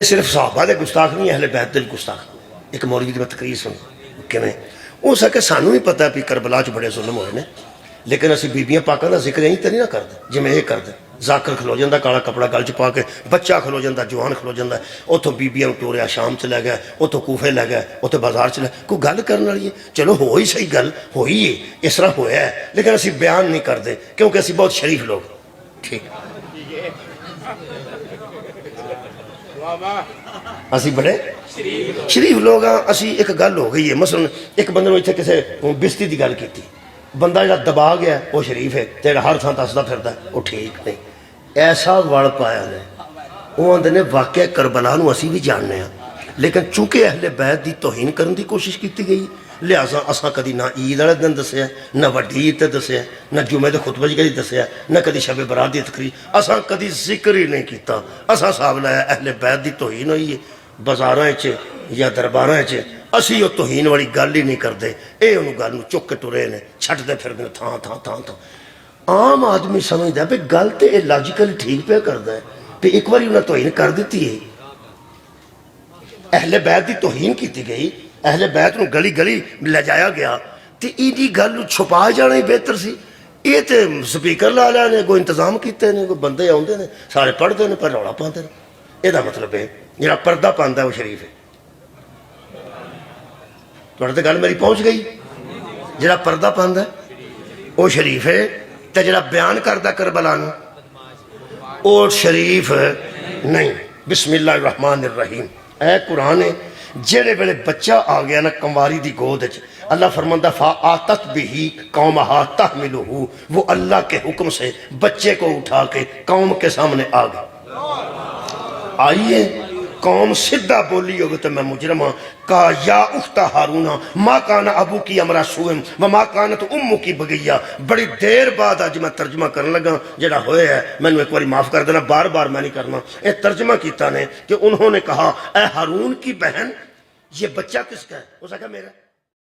सिर्फ सहाबा के गुस्ताख नहीं, अहले बैत के गुस्ताख। एक मौलवी की मैं तकरीर सुनी किमें हो सके, सानू भी पता भी करबला च बड़े जुल्म होए ने, लेकिन असी बीबियां पाकां दा जिक्र यहीं तो नहीं ना करते। जिमें यह करते जाकर खलो जाता काला कपड़ा गल च पा के, बच्चा खलो जाता, जवान खलो जाता, उतों बीबियां टोरिया शाम च लै गया, उतों कूफे लै गया, उतों बाजार च लै, कोई गल करने वाली है? चलो हो ही सही, गल होई है, इस तरह होया है, लेकिन असी बयान नहीं करते क्योंकि असी बहुत शरीफ लोग। ठीक असी बड़े शरीफ लोग हाँ। असी एक गल हो गई है, मसलन एक बंदे इतने किसी बिस्ती की गल की, बंदा जो दबा गया वो शरीफ है, तो हर थां दसदा फिरदा वो ठीक नहीं। ऐसा वल पाया ने, वो आंदे ने वाकया करबला नूं असी भी जानने, लेकिन चूंकि अहले बैत की तौहीन करने की कोशिश की गई, लिहाजा असा कभी ना ईद वाले दिन दसिया, न वड्डी ईद दसिया, न जुमे के खुतबे कभी दसिया, न कभी शबे बरात की तकरीर, असा कभी जिक्र ही नहीं किया। असा हिसाब लाया अहले बैत की तौहीन हुई है, बाजारां च या दरबारां च असी वो तौहीन वाली गल ही नहीं करते। ये उन्होंने गल चुक के टुरे ने, छड्डते फिरदे थां थां थां थां। आम आदमी समझदा भी गल तो यह लॉजिकल ठीक पे करता है भी एक बार उन्हें तौहीन कर दी है, अहले बैत की तौहीन की गई, अहले बैत को गली गली ले जाया गया, तो इहदी गल छुपा जाना ही बेहतर सी। ये तो स्पीकर ला लिया ने, कोई इंतजाम किए ने, कोई बंदे आउंदे ने, सारे पढ़ते हैं पर रौला पाते हैं। यदा मतलब है जो पर्दा पाता है वो शरीफ है। तुहाडे ते गल मेरी पहुँच गई, जो पर्दा पाता है वो शरीफ है, तो जो बयान करता करबला नूं वो शरीफ नहीं। बिस्मिल्लाह रहमान रहीम ऐ कुरान है। जेड़े वेले बच्चा आ गया ना कंवारी दी गोद च, अल्लाह फरमांदा फा आतत बिही कौमहा तहमिलुहु, वो अल्लाह के हुक्म से बच्चे को उठा के कौम के सामने आ गई। आइए कौम सीधा बोली होगी तो मैं मुजरम हाँ। कहा या उख्ता हारूना माँ काना अबू की अमरा सुम व माँ काना तो उम्मू की बगैया। बड़ी देर बाद अज मैं तर्जमा करने लगा, जरा होया है मैंने एक बार माफ कर देना, बार बार मैं नहीं करना। यह तर्जमा किया ने कि उन्होंने कहा ए हारून की बहन, ये बच्चा किसका है? उसने कहा मेरा।